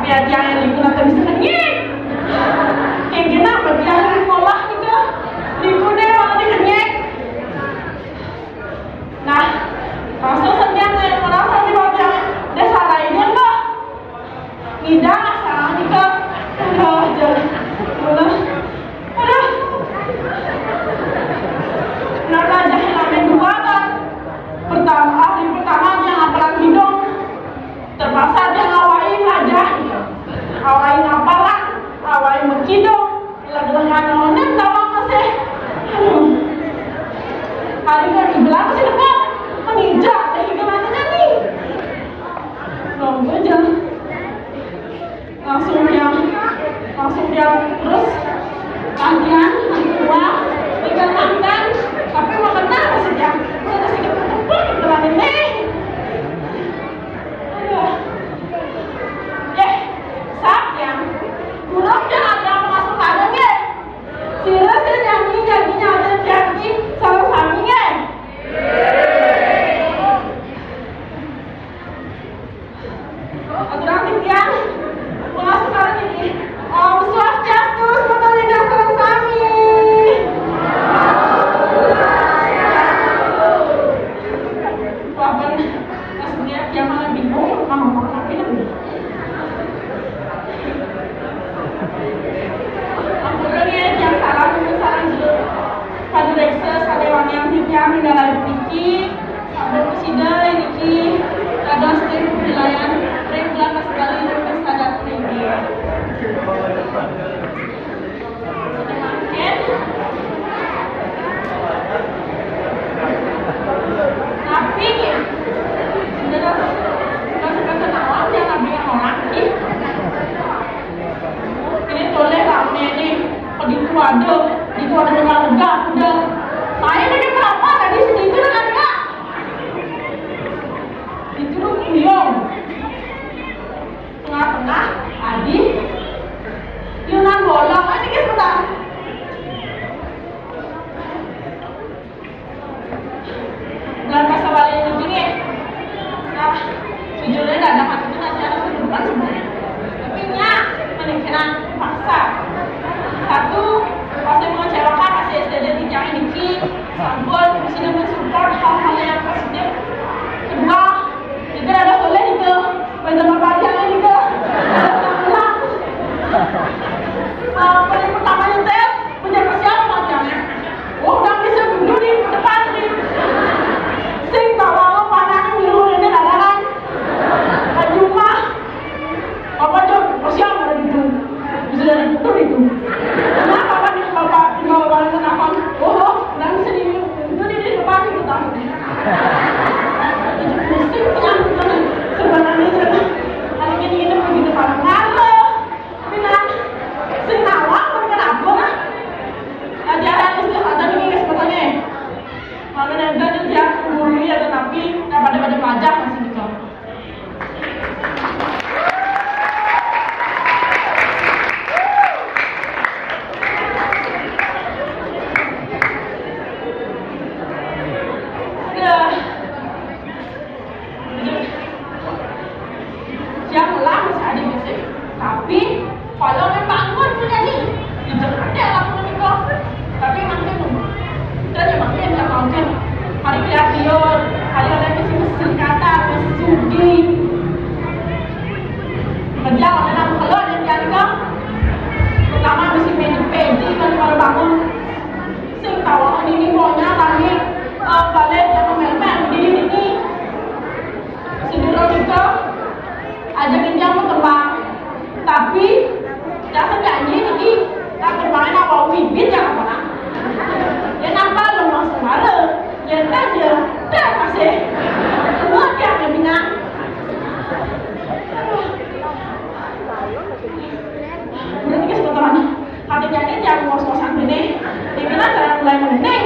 tapi aja yang liku nanti bisa kenyek. Kayak gini apa dia ngolah juga liku deh malah dikenyek. Nah, langsung setiap saya merasa di bawah yang desa lainnya enggak ngidang asal juga aduh jalan aduh kenapa aja yang dua kan hari pertama dia ngapain hidung terpaksa dia ngawain aja ngawain apalah ngawain mekidung lagu-lagu nonen sama masih hari kan dibilang masih dekat menginjak dari gimana nih nunggu aja langsung dia terus latihan dua tiga tangan tapi mau benar saja udah sedikit ketempur berani nih sak yang kurang jangan ada masuk adanya sila janjinya ada janji sama suaminya aturan tikian masuk sekarang ini Om Swastiastu semoga tidak serang sami walaupun maksudnya dia malah bingung mau ngomong apa ini akhirnya yang salah dulu pada reksa sadewan yang tiga mengalami Niki sampai presida Niki ada setiap wilayah regular sekali untuk sadar tinggi tapi sudah sampai kenalan dia nabi yang orang ini boleh rame nih di itu ada lega udah main ini berapa tadi segitu kan enggak itu kuyong tengah-tengah tadi Yunan bolong ini kan sebentar dan masa balik ini gini nah sejujurnya gak ada hati nanti ada kehidupan sebenarnya tapi meningkatkan paksa satu pasti mengecewakan masih STD tidak ini sampun sudah mensupport hal-hal yang positif kedua juga ada boleh itu benar bagian juga paling pertama itu punya persiapan macamnya udah bisa duduk di depan nih sing tawa panah di luar ini dagangan di rumah apa tuh persiapan itu bisa dari itu kenapa bapak tinggal barang kenapa dan bisa di depan itu tahu sebenarnya hari ini kita pergi depan ngalah bilang sing nawang berkenapa lah ajaran istiadat ini sebetulnya mana nanti dia mulia ya tetapi pada pelajar masih gitu tapi kalau bangun sudah nih itu ada langsung nikah tapi makin dan ya makin nggak mungkin hari kreatif hari ada mesin kata mesin sudi kerja orang kalau ada yang nikah pertama mesti pedi kan kalau bangun sing tahu ini maunya lagi balik yang melmen di ini sedulur nikah ajakin jamu terbang tapi jangan janji ini tak kemarin apa bibit jangan pernah ya nampak lemas kemarin ya tadi dah masih semua dia akan minang berarti ke sebetulnya hati jadi jangan ngos-ngosan gini dibilang saya mulai meneng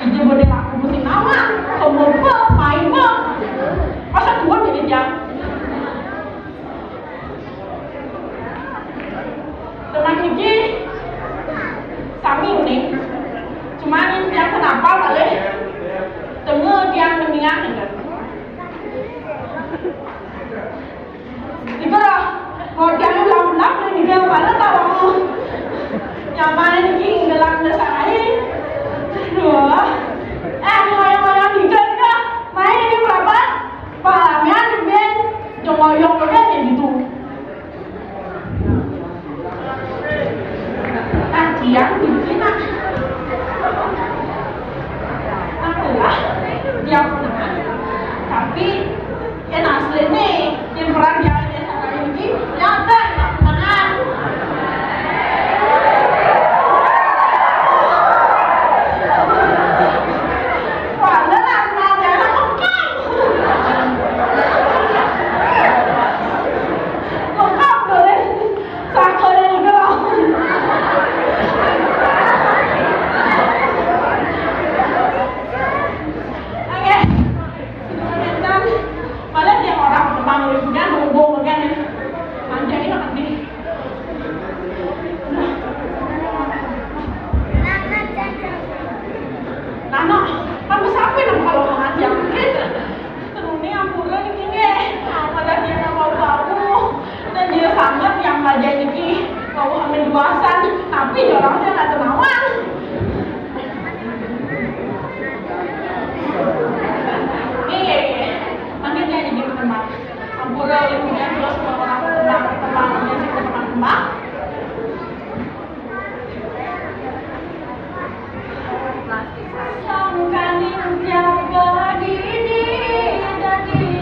ide boleh laku musim nama kemudian main masa tua jadi jam tenang ini sami ini cuma yang kenapa balik tengah yang mengingat siap nah. Tapi yang asli nih yang peran yang saya ini nyata nggak menang. Tapi orangnya nggak ternawan. Manggilnya jadi teman. Ampura ilmunya terus orang teman-temannya si teman-teman. Sangkan jaga diri dan diri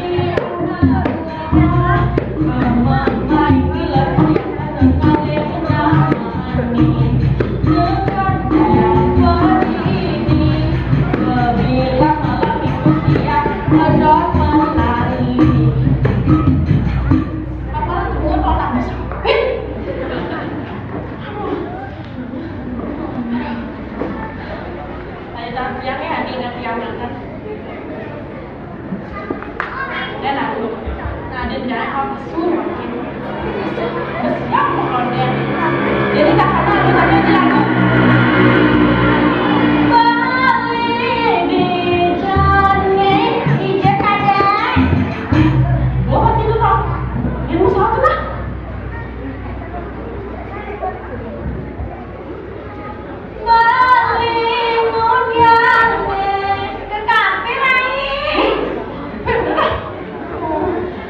jadi tak pernah kita bilang balik di jalan hijau kadang gua mati dulu tau yang musuh apa lah balik mudian ke kafe lagi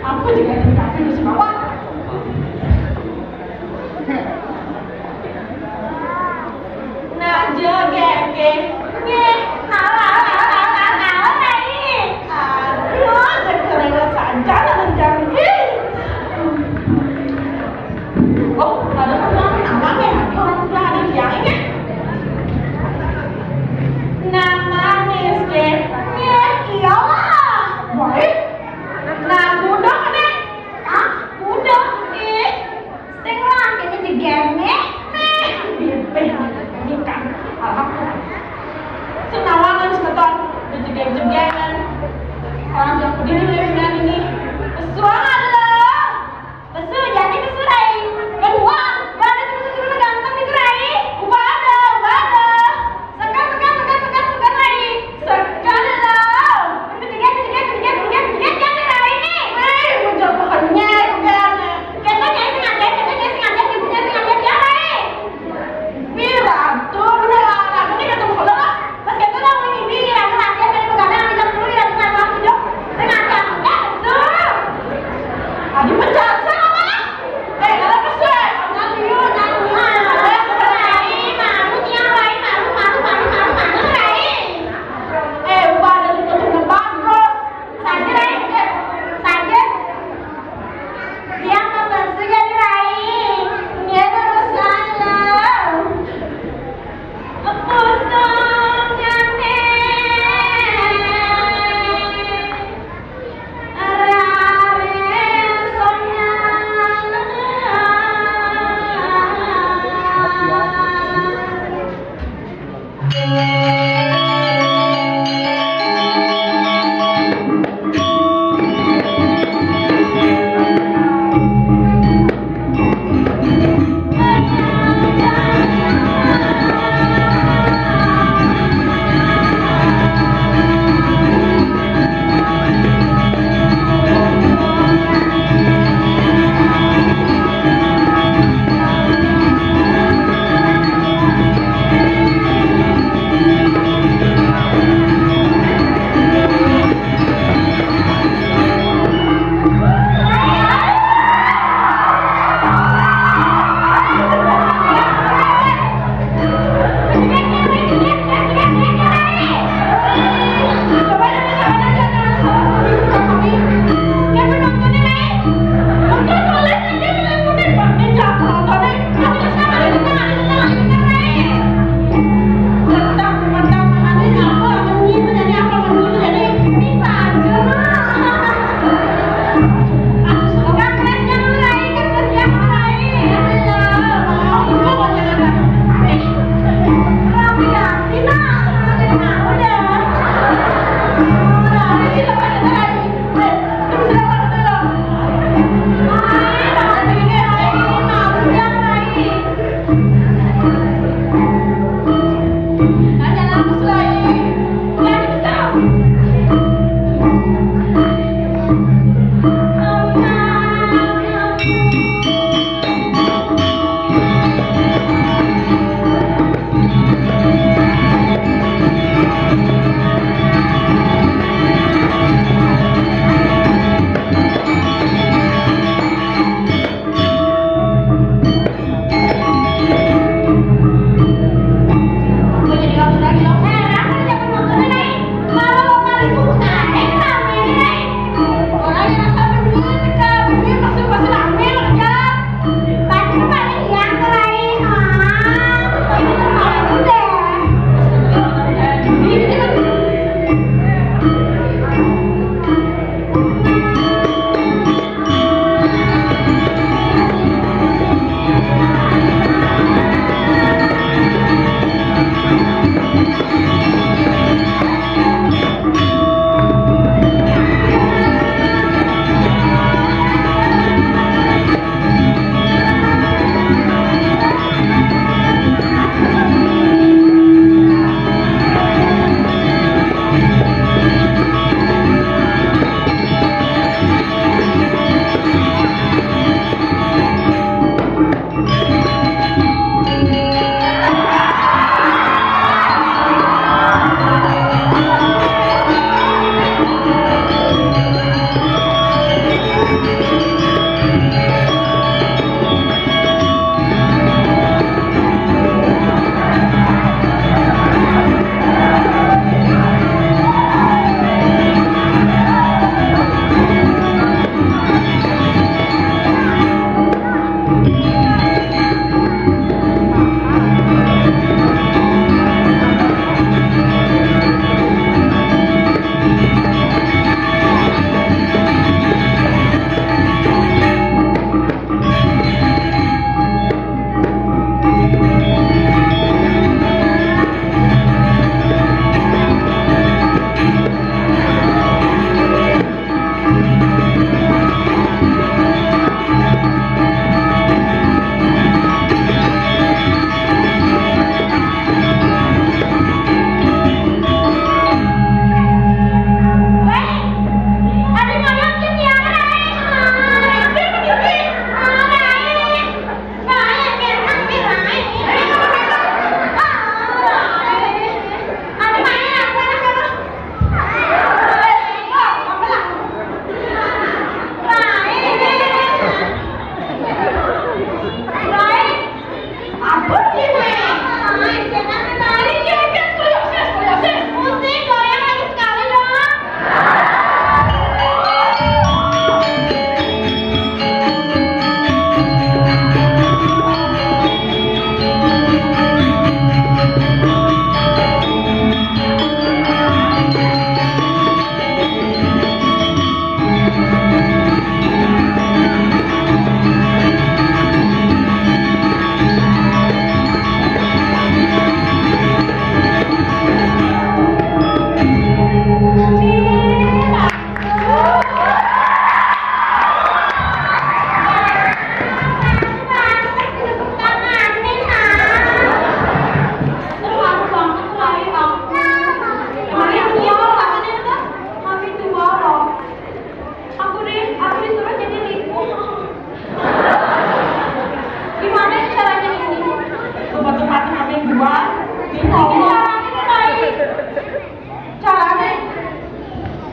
aku juga di kafe di Sumbawa.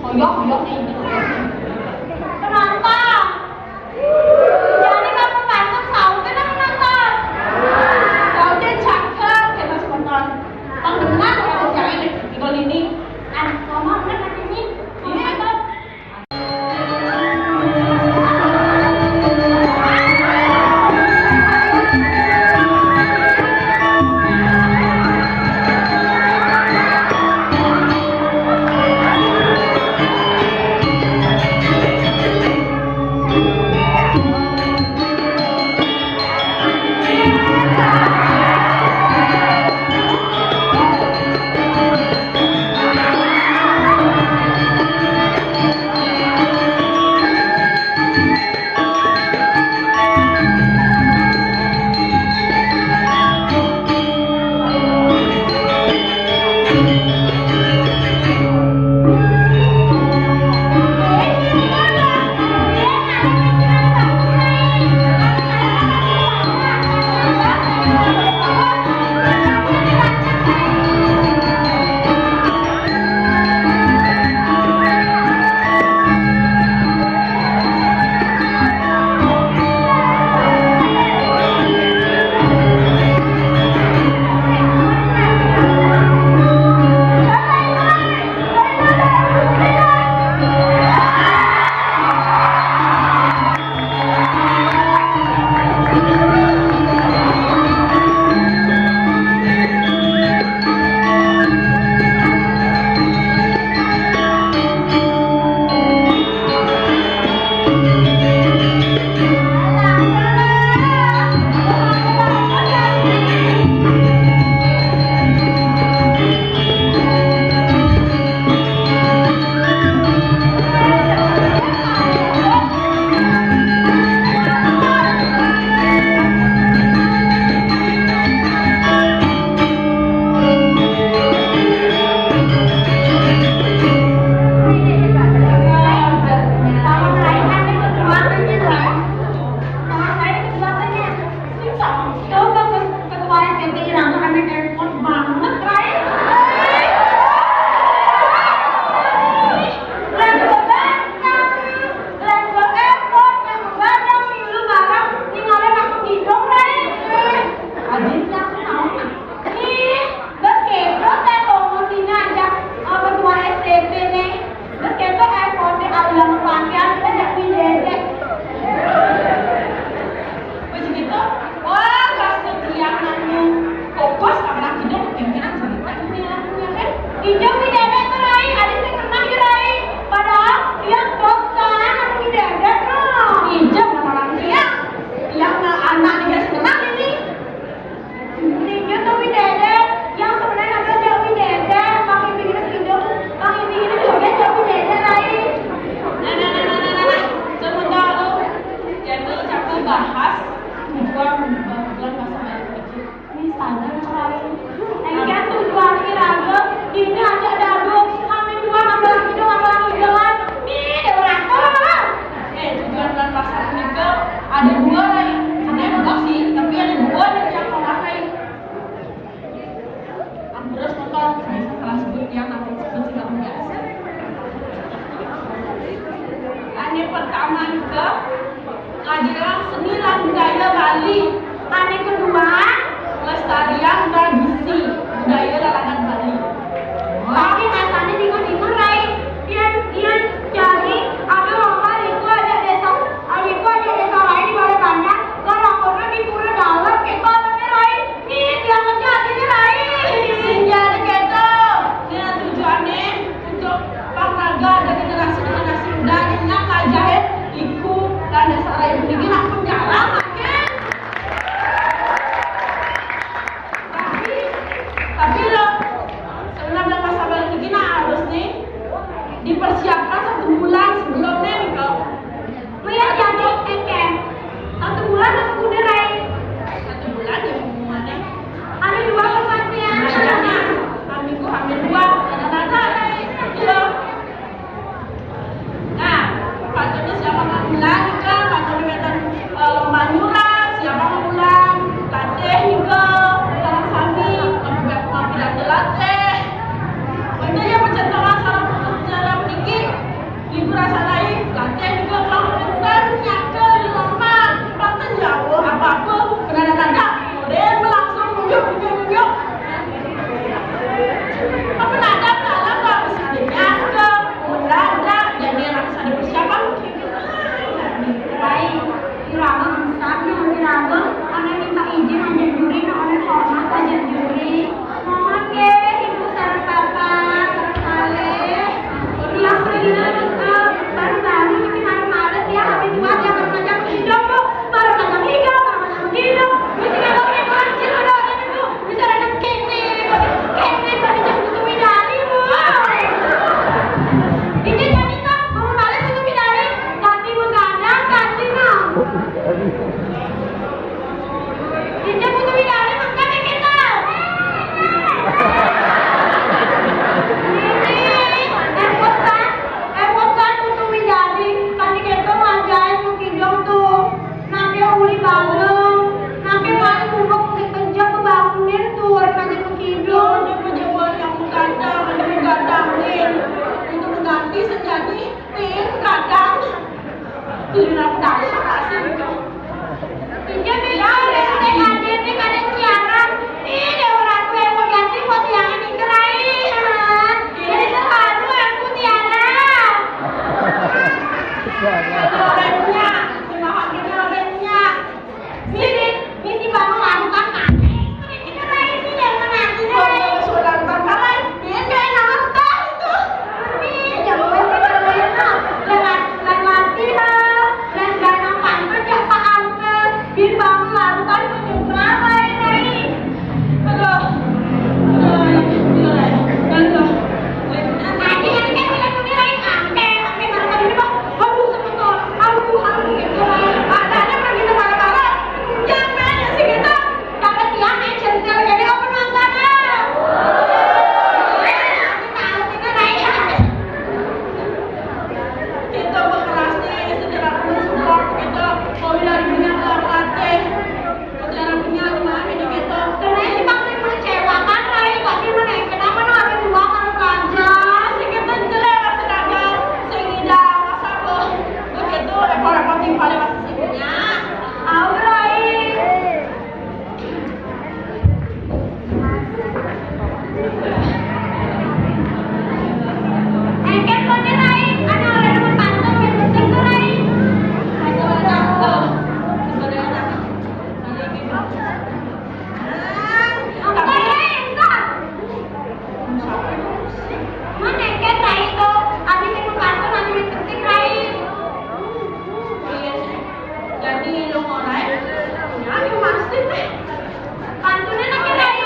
Oyok-oyok ini. Kenapa? Jadi kamu pantas sautin apa nonton? Sautin cakep kita sebentar. Pengenal kalau jangan di gol ini. Mama udah katanya. Iya kan? Ada dua lagi, ada yang enggak sih, tapi ada dua dari yang memakai. Terus nonton saya setelah sebut yang aku sebut tidak biasa. Yang pertama juga ngajaran seni dan budaya Bali. Yang kedua, Pelestarian tradisi budaya dalaman Bali. tapi katanya dengar-dengar Rai, dia jadi ada lokal itu ada desa lain di Bali banyak, orang-orang di pura dalam kita tapi Rai, nih dia ngejadi nih Rai. Jadi gitu. Dengan tujuannya untuk pangnaga dan generasi muda yang ngajahit iku dan desa lain ini nak penjara makin. Tapi lo Hindi na dasar kasi ito. Iya benar, ini kadang siaran. Ini orang tua yang mau ganti buat yang ini kelain. Jadi selalu aku Tiara. Orangnya, dimahamin orangnya. Misi bangun lakukan kakek. Ini kelain sih yang menanti. Sudah bakalan, dia kayak nonton itu. Jangan mati lah. Dan jangan pantas ya Pak Ante. Biar bangun lakukan penyumbang lain. Aduh, Nanti kan kita lain Ante baru ini Pak. Aduh sebentar. Aduh gitu lah. adanya pergi kemana-mana. Jangan ya sih kita. Kakak siang main centil jadi apa nonton ah. Tahu kita naik. Kita bekerasnya secara penuh support kita. Mau dari punya kelatih. Secara punya rumah ini kita. Karena si pasti mengecewakan Rai. Pasti menaik kenapa no habis dua kalau belanja. Masih kita jelek sedangkan sehingga masa begitu rekor-rekor tinggal masih punya. Tahu Rai. Engkel kone Rai. Ada orang yang pantau yang penting tuh Rai. Apa Rai? Enggak. Mana engkel Rai tuh? Habis itu pantau nanti yang penting Rai. Jadi lu mau naik? Ya, masih deh. Pantunnya nanti Rai.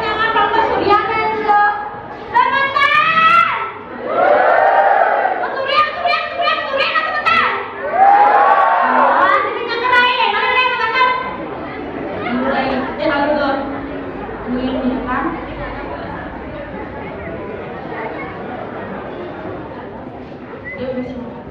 Jangan lupa Surya kan lo. Sebentar. Surya sebentar. Nanti kita Rai. Mana Rai sebentar. Mulai lalu tuh ini kan. Dia udah semua.